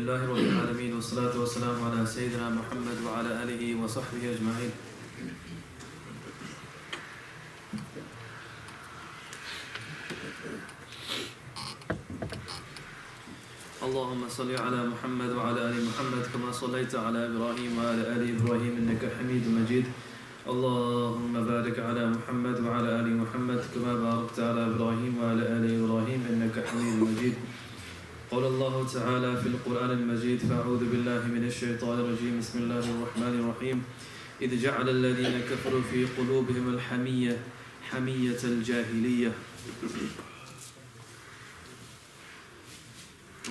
Alhamdulillahi Rabbil Alameen, wa salatu wa salamu ala Sayyidina Muhammad wa ala alihi wa sahbihi ajma'in. اللهم صل على محمد وعلى آل محمد كما صليت على إبراهيم وعلى آل إبراهيم إنك حميد مجيد. اللهم بارك على محمد وعلى آل محمد كما باركت على إبراهيم وعلى آل إبراهيم إنك حميد مجيد. قال الله تعالى في القرآن المجيد: فأعوذ بالله من الشيطان الرجيم. بسم الله الرحمن الرحيم. إذ جعل الذين كفروا في قلوبهم الحمية حمية الجاهلية.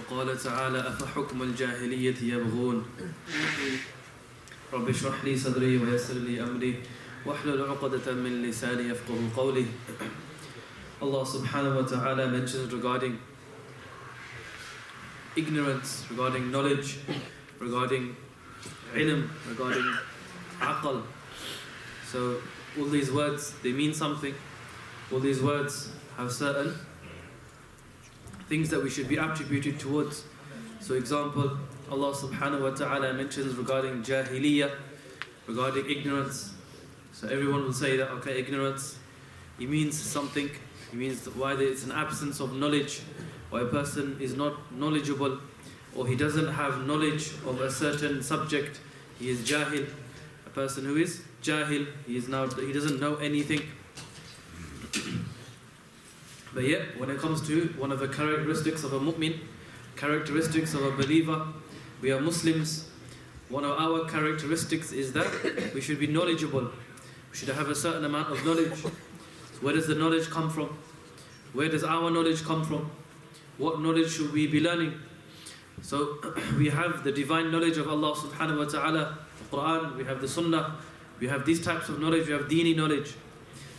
وقال تعالى: أفحكم الجاهلية يبغون رب اشرح لي صدري ويسر لي أمري واحلل عقدة من لساني يفقهوا قولي. Allah subhanahu wa ta'ala mentions regarding ignorance, regarding knowledge, regarding ilm, regarding aql. So all these words, they mean something. All these words have certain things that we should be attributed towards. So example, Allah subhanahu wa ta'ala mentions regarding Jahiliyyah, regarding ignorance. So everyone will say that, okay, ignorance, it means something. It means that whether it's an absence of knowledge, or a person is not knowledgeable, or he doesn't have knowledge of a certain subject, he is jahil. A person who is jahil, he doesn't know anything. But yet, when it comes to one of the characteristics of a mu'min, characteristics of a believer, we are Muslims, one of our characteristics is that we should be knowledgeable. We should have a certain amount of knowledge. So where does the knowledge come from? Where does our knowledge come from? What knowledge should we be learning? So we have the divine knowledge of Allah subhanahu wa ta'ala, the Qur'an, we have the Sunnah, we have these types of knowledge, we have dini knowledge.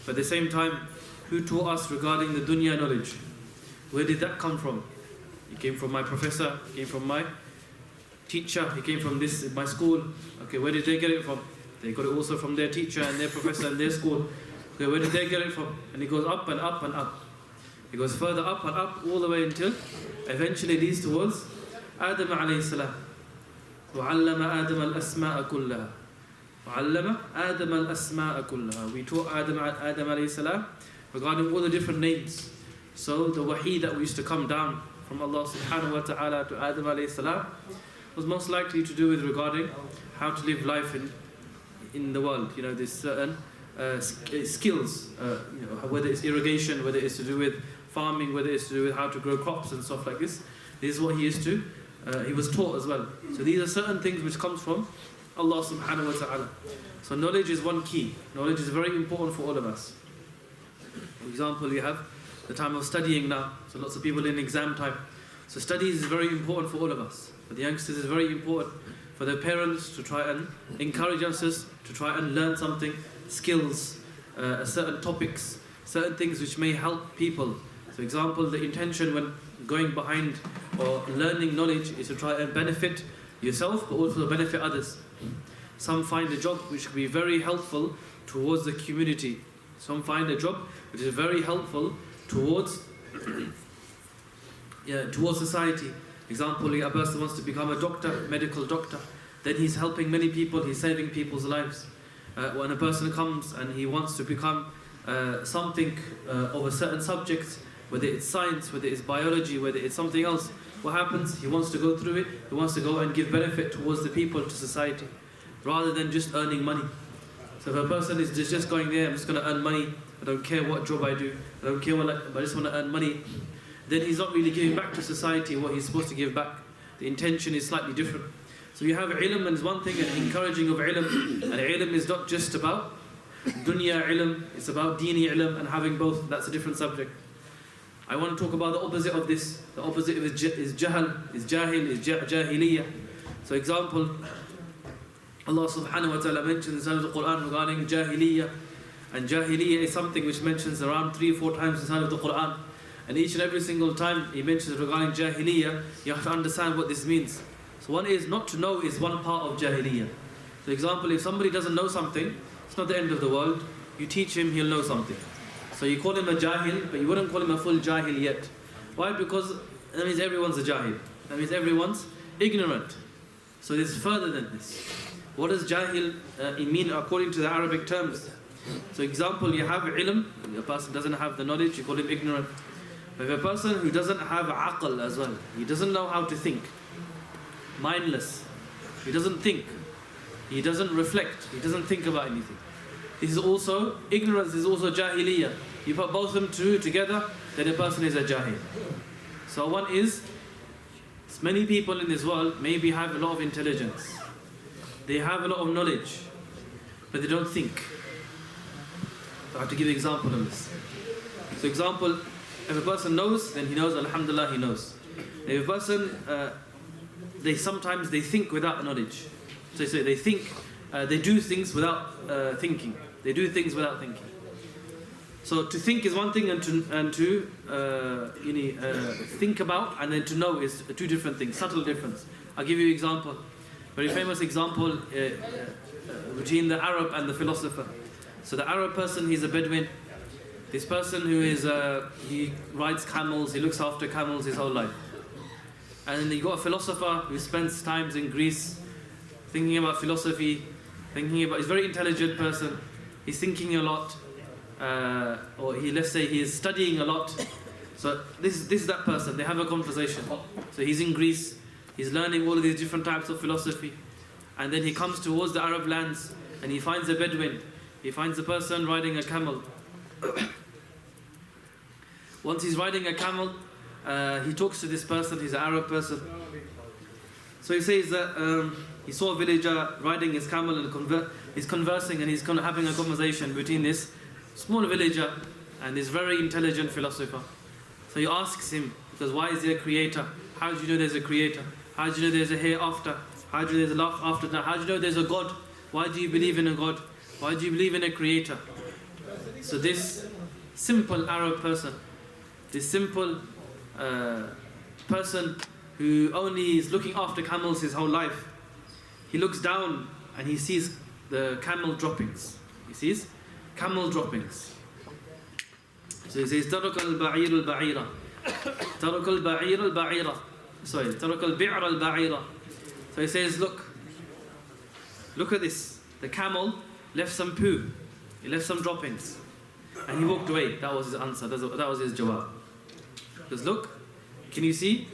But at the same time, who taught us regarding the dunya knowledge? Where did that come from? It came from my professor, it came from my teacher, it came from my school. Okay, where did they get it from? They got it also from their teacher and their professor and their school. Okay, where did they get it from? And it goes up and up and up. It goes further up and up all the way until eventually leads towards Adam alayhi salam. وَعَلَّمَ آدَمَ الْأَسْمَاءَ كُلَّهَا. وَعَلَّمَ آدَمَ الْأَسْمَاءَ كُلَّهَا. We taught Adam alayhi salam regarding all the different names. So the wahi that used to come down from Allah subhanahu wa ta'ala to Adam alayhi salam was most likely to do with regarding how to live life in the world. You know, there's certain skills, whether it's irrigation, whether it's to do with farming, whether it's to do with how to grow crops and stuff like this. This is what he was taught as well. So these are certain things which comes from Allah subhanahu wa ta'ala. So knowledge is one key. Knowledge is very important for all of us. For example, we have the time of studying now. So lots of people in exam time. So studies is very important for all of us. For the youngsters, it's very important for their parents to try and encourage youngsters to try and learn something, skills, certain topics, certain things which may help people. For example, the intention when going behind or learning knowledge is to try and benefit yourself, but also benefit others. Some find a job which can be very helpful towards the community. Some find a job which is very helpful towards society. Example, a person wants to become a doctor, medical doctor. Then he's helping many people, he's saving people's lives. When a person comes and he wants to become something of a certain subject, whether it's science, whether it's biology, whether it's something else, what happens? He wants to go through it, he wants to go and give benefit towards the people, to society, rather than just earning money. So if a person is just going there, I'm just going to earn money, I don't care what job I do, I don't care I just want to earn money, then he's not really giving back to society what he's supposed to give back. The intention is slightly different. So you have ilm, and it's one thing, and encouraging of ilm. And ilm is not just about dunya ilm, it's about dini ilm, and having both. That's a different subject. I want to talk about the opposite of this. The opposite is jahil, is jahiliyyah. So example, Allah subhanahu wa ta'ala mentions inside of the Qur'an regarding Jahiliyyah. And Jahiliyyah is something which mentions around 3-4 times inside of the Qur'an. And each and every single time he mentions regarding Jahiliyyah, you have to understand what this means. So one is not to know is one part of Jahiliyyah. For example, if somebody doesn't know something, it's not the end of the world. You teach him, he'll know something. So you call him a jahil, but you wouldn't call him a full jahil yet. Why? Because that means everyone's a jahil. That means everyone's ignorant. So it's further than this. What does jahil mean according to the Arabic terms? So example, you have ilm, a person doesn't have the knowledge, you call him ignorant. But if a person who doesn't have aql as well, he doesn't know how to think, mindless, he doesn't think, he doesn't reflect, he doesn't think about anything. This is also, ignorance is also jahiliyyah. You put both of them two together, then a person is a jahil. So one is, many people in this world maybe have a lot of intelligence. They have a lot of knowledge, but they don't think. So I have to give an example of this. So example, if a person knows, then he knows, alhamdulillah, he knows. If a person, sometimes they think without knowledge. So they think, they do things without thinking. They do things without thinking. So to think is one thing, and to think about and then to know is two different things, subtle difference. I'll give you an example, very famous example between the Arab and the philosopher. So the Arab person, he's a Bedouin. This person who is, he rides camels, he looks after camels his whole life. And then you got a philosopher who spends times in Greece thinking about philosophy, he's a very intelligent person, he's thinking a lot. Or let's say he is studying a lot. So this is that person, they have a conversation. So he's in Greece, he's learning all of these different types of philosophy. And then he comes towards the Arab lands and he finds a Bedouin. He finds a person riding a camel. Once he's riding a camel, he talks to this person, he's an Arab person. So he says that he saw a villager riding his camel and he's conversing and he's having a conversation between this small villager and this very intelligent philosopher. So he asks him, because why is there a creator? How do you know there's a creator? How do you know there's a hereafter? How do you know there's a life after that? How do you know there's a God? Why do you believe in a God? Why do you believe in a creator? So this simple Arab person, this simple person who only is looking after camels his whole life, he looks down and he sees the camel droppings. He sees camel droppings. So he says, ترك البعير البعيرة ترك البعير البعيرة sorry ترك البعر البعيرة. So he says, look at this, the camel left some poo, he left some droppings, and he walked away. That was his answer, that was his jawab. He goes, look, can you see,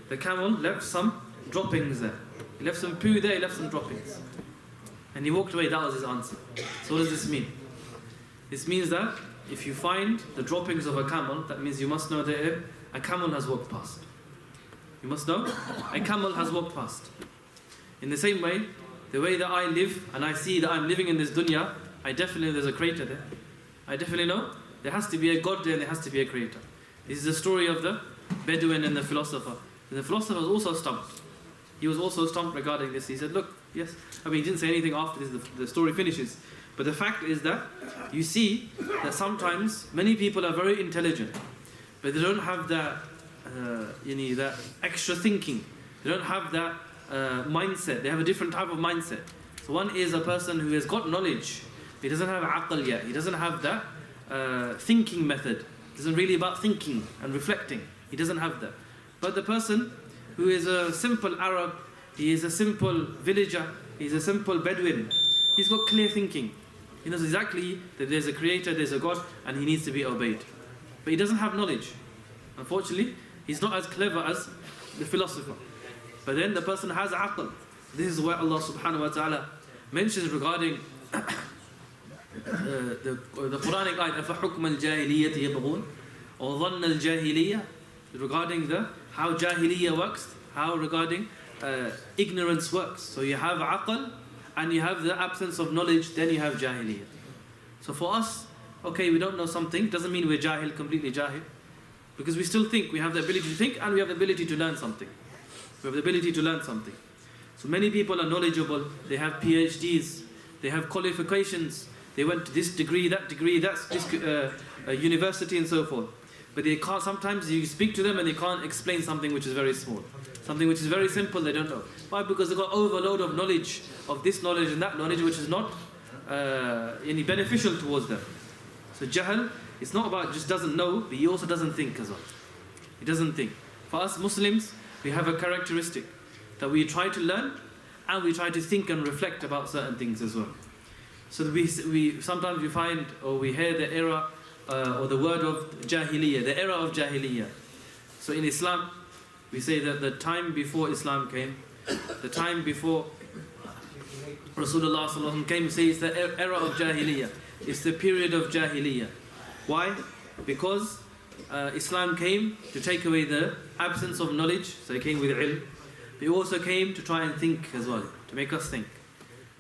the camel left some droppings there, he left some poo there, he left some droppings, and he walked away. That was his answer. So what does this mean? This means that if you find the droppings of a camel, that means you must know that a camel has walked past. You must know a camel has walked past. In the same way, the way that I live and I see that I'm living in this dunya, I definitely know there's a creator there. I definitely know there has to be a God there and there has to be a creator. This is the story of the Bedouin and the philosopher. And the philosopher was also stumped. He was also stumped regarding this. He said, look, yes. I mean, he didn't say anything after this, the story finishes. But the fact is that you see that sometimes many people are very intelligent, but they don't have that, that extra thinking. They don't have that mindset. They have a different type of mindset. So one is a person who has got knowledge. He doesn't have aql yet. He doesn't have that thinking method. It isn't really about thinking and reflecting. He doesn't have that. But the person who is a simple Arab, he is a simple villager, he's a simple Bedouin, he's got clear thinking. He knows exactly that there's a creator, there's a God, and he needs to be obeyed. But he doesn't have knowledge. Unfortunately, he's not as clever as the philosopher. But then the person has aql. This is what Allah subhanahu wa ta'ala mentions regarding the Quranic ayat, أَفَحُكْمَ الْجَاهِلِيَّةِ يَبْغُونَ or ظَنَّ الْجَاهِلِيَّةِ, regarding how Jahiliyyah works, how regarding ignorance works. So you have aql, and you have the absence of knowledge, then you have Jahiliyyah. So for us, okay, we don't know something, doesn't mean we're jahil, completely jahil. Because we still think, we have the ability to think and we have the ability to learn something. We have the ability to learn something. So many people are knowledgeable, they have PhDs, they have qualifications, they went to this degree, that's this university and so forth. But they can't, sometimes you speak to them and they can't explain something which is very small. Something which is very simple, they don't know. Why? Because they've got overload of knowledge, of this knowledge and that knowledge, which is not any beneficial towards them. So jahl, it's not about just doesn't know, but he also doesn't think as well. He doesn't think. For us Muslims, we have a characteristic that we try to learn and we try to think and reflect about certain things as well. So that we sometimes we find or we hear the era or the word of Jahiliyyah, the era of Jahiliyyah. So in Islam, we say that the time before Islam came, the time before Rasulullah sallallahu alaihi wasallam came, we say it's the era of Jahiliyyah. It's the period of Jahiliyyah. Why? Because Islam came to take away the absence of knowledge, so it came with ilm. But it also came to try and think as well, to make us think.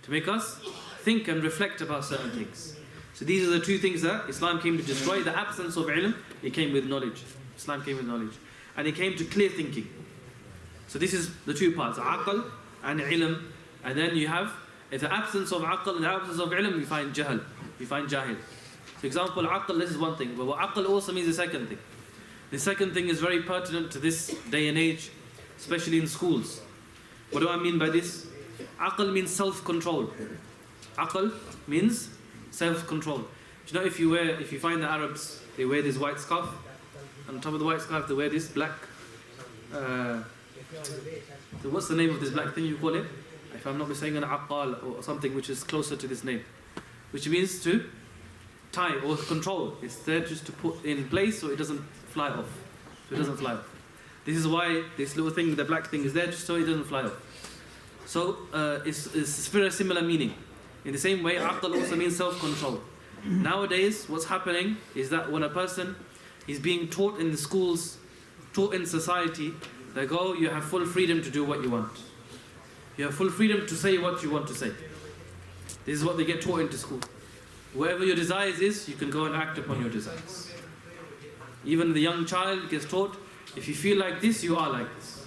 To make us think and reflect about certain things. So these are the two things that Islam came to destroy. The absence of ilm, it came with knowledge. Islam came with knowledge. And it came to clear thinking. So this is the two parts, aql and ilm. And then you have, if the absence of aql and the absence of ilm, we find jahl. We find jahil. For example, aql, this is one thing. But what aql also means the second thing. The second thing is very pertinent to this day and age, especially in schools. What do I mean by this? Aql means self-control. Aql means self-control. Do you know if you find the Arabs, they wear this white scarf. On top of the white scarf, they wear this black. What's the name of this black thing you call it? If I'm not mistaken, an aqal or something which is closer to this name, which means to tie or control. It's there just to put in place so it doesn't fly off. So it doesn't fly off. This is why this little thing, the black thing, is there just so it doesn't fly off. So it's very similar meaning. In the same way, aql also means self-control. Nowadays, what's happening is that when a person is being taught in the schools, taught in society, they go, you have full freedom to do what you want. You have full freedom to say what you want to say. This is what they get taught into school. Wherever your desires is, you can go and act upon your desires. Even the young child gets taught, if you feel like this, you are like this.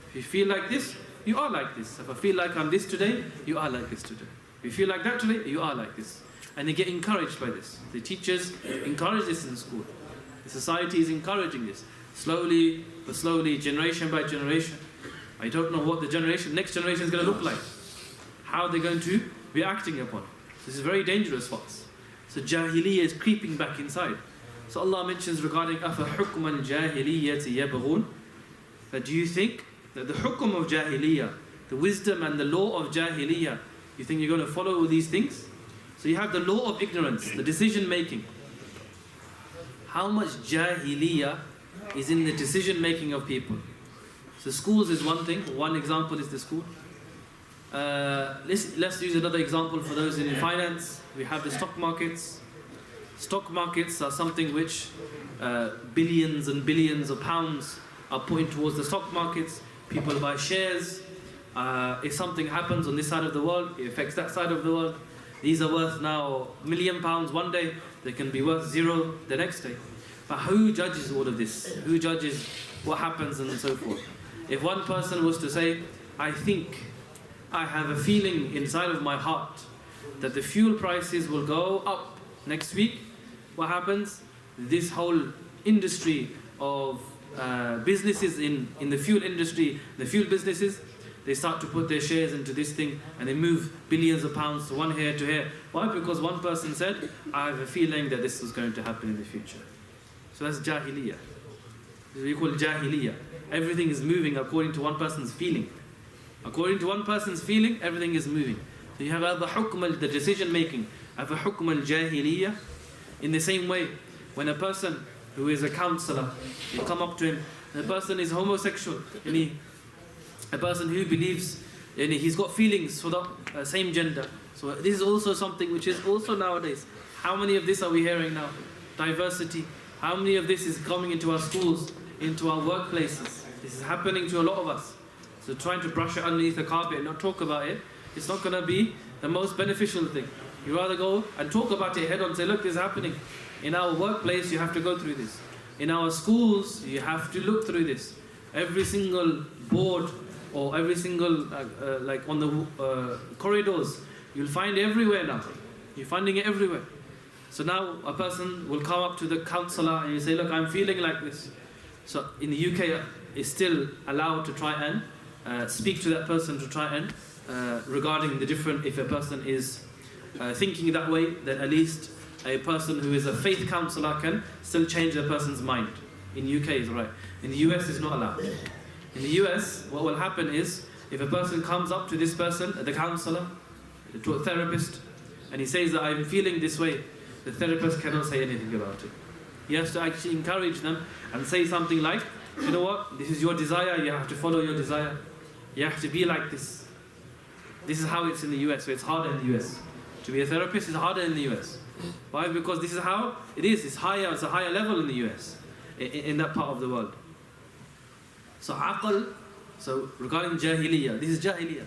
If you feel like this, you are like this. If I feel like I'm this today, you are like this today. If you feel like that today, you are like this. And they get encouraged by this. The teachers encourage this in school. The society is encouraging this. Slowly but slowly, generation by generation. I don't know what the next generation is going to look like. How they're going to be acting upon. This is very dangerous for us. So Jahiliyyah is creeping back inside. So Allah mentions regarding أَفَحُكْمَ الْجَاهِلِيَّةِ يَبْغُونَ, that do you think that the hukum of Jahiliyyah, the wisdom and the law of Jahiliyyah, you think you're going to follow all these things? So you have the law of ignorance, the decision making. How much Jahiliyyah is in the decision making of people? So schools is one thing. One example is the school. Let's use another example for those in finance. We have the stock markets. Stock markets are something which billions and billions of pounds are put in towards the stock markets. People buy shares. If something happens on this side of the world, it affects that side of the world. These are worth now £1 million one day. They can be worth zero the next day. But who judges all of this? Who judges what happens and so forth? If one person was to say, I think, I have a feeling inside of my heart that the fuel prices will go up next week, what happens? This whole industry of businesses in the fuel industry, the fuel businesses, they start to put their shares into this thing and they move billions of pounds to one here to here. Why? Because one person said, I have a feeling that this is going to happen in the future. So that's Jahiliyyah. We call Jahiliyyah. Everything is moving according to one person's feeling. According to one person's feeling, everything is moving. So you have the decision making, hukm al-Jahiliyyah. In the same way, when a person who is a counselor, you come up to him, and the person is homosexual, and a person who believes, and he's got feelings for the same gender. So this is also something which is also nowadays. How many of this are we hearing now? Diversity. How many of this is coming into our schools, into our workplaces? This is happening to a lot of us. So trying to brush it underneath the carpet and not talk about it, it's not going to be the most beneficial thing. You rather go and talk about it head on, say, look, this is happening. In our workplace, you have to go through this. In our schools, you have to look through this. Every single board or every single, like on the corridors, you'll find it everywhere now. You're finding it everywhere. So now a person will come up to the counsellor and you say, look, I'm feeling like this. So in the UK, it's still allowed to try and speak to that person to try and regarding the different, if a person is thinking that way, then at least a person who is a faith counsellor can still change a person's mind. In UK is right. In the US it's not allowed. In the US, what will happen is If a person comes up to this person, the counselor, to a therapist, and he says that I'm feeling this way, the therapist cannot say anything about it. He has to actually encourage them and say something like, you know what, this is your desire, you have to follow your desire. You have to be like this. This is how it's in the US, so it's harder in the US. To be a therapist is harder in the US. Why? Because this is how it is. It's higher. It's a higher level in the US, in that part of the world. So aql. So regarding Jahiliyyah, this is Jahiliyyah.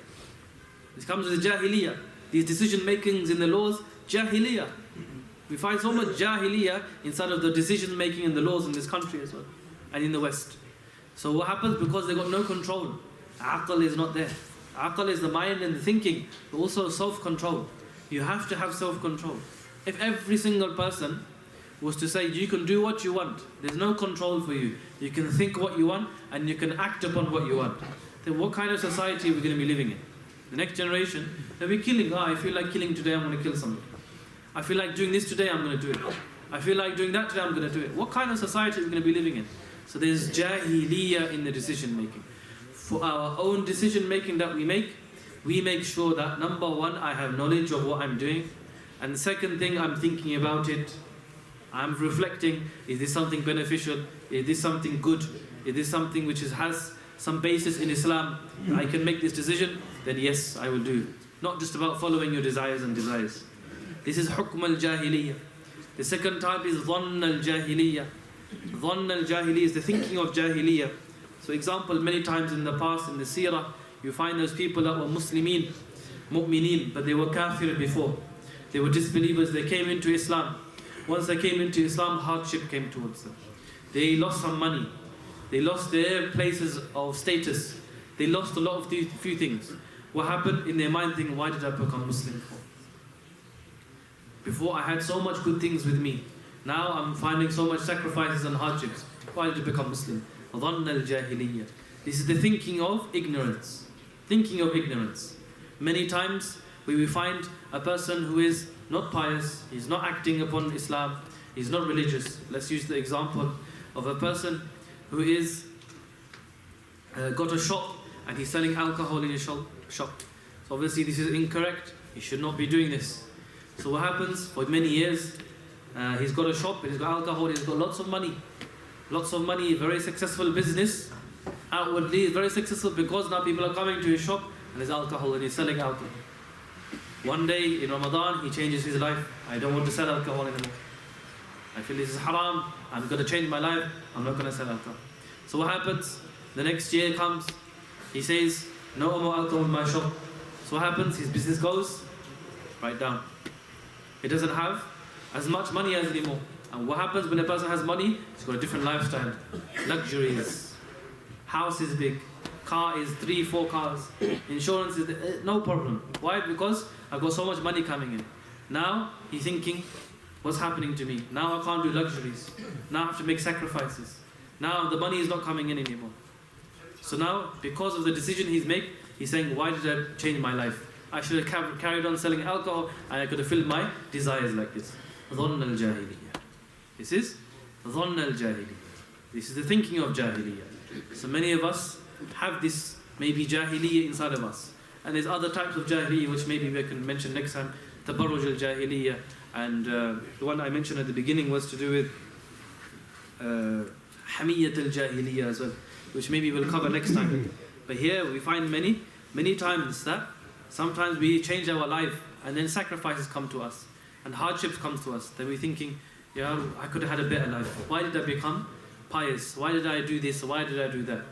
This comes with Jahiliyyah. These decision makings in the laws, Jahiliyyah. We find so much Jahiliyyah inside of the decision making in the laws in this country as well, and in the West. So what happens? Because they got no control. Aql is not there. Aql is the mind and the thinking, but also self-control. You have to have self-control. If every single person was to say, you can do what you want, there's no control for you, you can think what you want and you can act upon what you want, then what kind of society are we going to be living in? The next generation, they'll be killing. I feel like killing today, I'm going to kill somebody. I feel like doing this today, I'm going to do it. I feel like doing that today, I'm going to do it. What kind of society are we going to be living in? So there's Jahiliyyah in the decision making. For our own decision making that we make sure that number one, I have knowledge of what I'm doing. And the second thing, I'm thinking about it. I'm reflecting, is this something beneficial? Is this something good? Is this something which has some basis in Islam? I can make this decision, then yes, I will do. Not just about following your desires and desires. This is hukm al-jahiliyyah. The second type is dhann al-jahiliyyah. Dhann al-jahiliyyah is the thinking of jahiliyyah. So example, many times in the past, in the seerah, you find those people that were Muslimin, mu'mineen, but they were kafir before. They were disbelievers, they came into Islam. Once they came into Islam, hardship came towards them. They lost some money. They lost their places of status. They lost a lot of these few things. What happened in their mind thinking, why did I become Muslim for? Before I had so much good things with me. Now I'm finding so much sacrifices and hardships. Why did I become Muslim? Dhann al-jahiliyyah. This is the thinking of ignorance. Thinking of ignorance. Many times we find a person who is not pious, he's not acting upon Islam, he's not religious. Let's use the example of a person who is got a shop and he's selling alcohol in his shop. So obviously this is incorrect. He should not be doing this. So what happens? For many years, he's got a shop, he's got alcohol, he's got lots of money. Lots of money, very successful business. Outwardly, very successful because now people are coming to his shop and there's alcohol and he's selling alcohol. One day in Ramadan, he changes his life. I don't want to sell alcohol anymore. I feel this is haram. I'm going to change my life. I'm not going to sell alcohol. So what happens? The next year comes. He says, no more alcohol in my shop. So what happens? His business goes right down. He doesn't have as much money as anymore. And what happens when a person has money? He's got a different lifestyle. Luxuries. House is big. Car is 3-4 cars. Insurance is no problem. Why? Because I've got so much money coming in. Now he's thinking, what's happening to me? Now I can't do luxuries. Now I have to make sacrifices. Now the money is not coming in anymore. So now, because of the decision he's saying, why did I change my life? I should have carried on selling alcohol and I could have filled my desires like this. Dhann al-jahiliyyah. This is dhann al-jahiliyyah. This is the thinking of jahiliyyah. So many of us have this maybe jahiliyyah inside of us. And there's other types of jahiliyyah which maybe we can mention next time. Tabarruj al-jahiliyyah. And the one I mentioned at the beginning was to do with hamiyyat al-jahiliyyah as well, which maybe we'll cover next time. But here we find many times that sometimes we change our life and then sacrifices come to us and hardships come to us. Then we're thinking, yeah, I could have had a better life. Why did I become pious? Why did I do this? Why did I do that?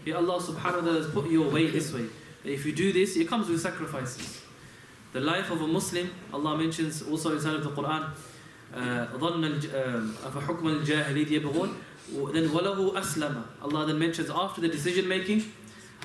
Yeah, Allah subhanahu wa ta'ala has put your way this way. If you do this, it comes with sacrifices. The life of a Muslim, Allah mentions also inside of the Qur'an, أَفَحُكْمَ الْجَاهِلِيَّةِ يَبْغُونَ then وَلَهُ أَسْلَمَ. Allah then mentions after the decision making,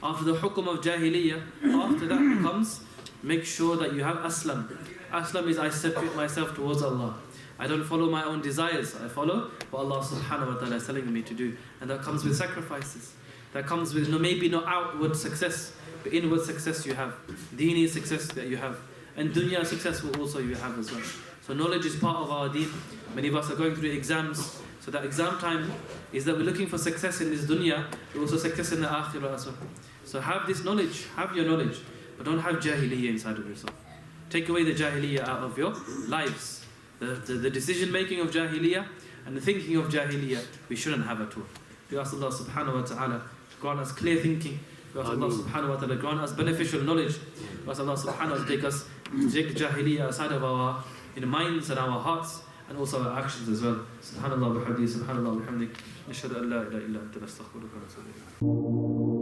after the hukum of jahiliyyah, after that comes, make sure that you have aslam. Aslam is I separate myself towards Allah. I don't follow my own desires. I follow what Allah subhanahu wa ta'ala is telling me to do. And that comes with sacrifices. That comes with maybe not outward success, but inward success you have. Deeni success that you have. And dunya success will also you have as well. So knowledge is part of our deen. Many of us are going through exams. So that exam time is that we're looking for success in this dunya, but also success in the akhirah as well. So have this knowledge, have your knowledge, but don't have Jahiliyyah inside of yourself. Take away the Jahiliyyah out of your lives. The decision making of Jahiliyyah and the thinking of Jahiliyyah, we shouldn't have at all. We ask Allah subhanahu wa ta'ala to grant us clear thinking. We ask Allah subhanahu wa ta'ala to grant us beneficial knowledge. We ask Allah subhanahu wa ta'ala to take the Jahiliyyah outside of our minds and our hearts and also our actions as well. Subhanallah wa bihamdihi, subhanallah wa bihamdihi. Nashhadu an la ilaha illa anta nastaghfiruka wa natubu ilayk.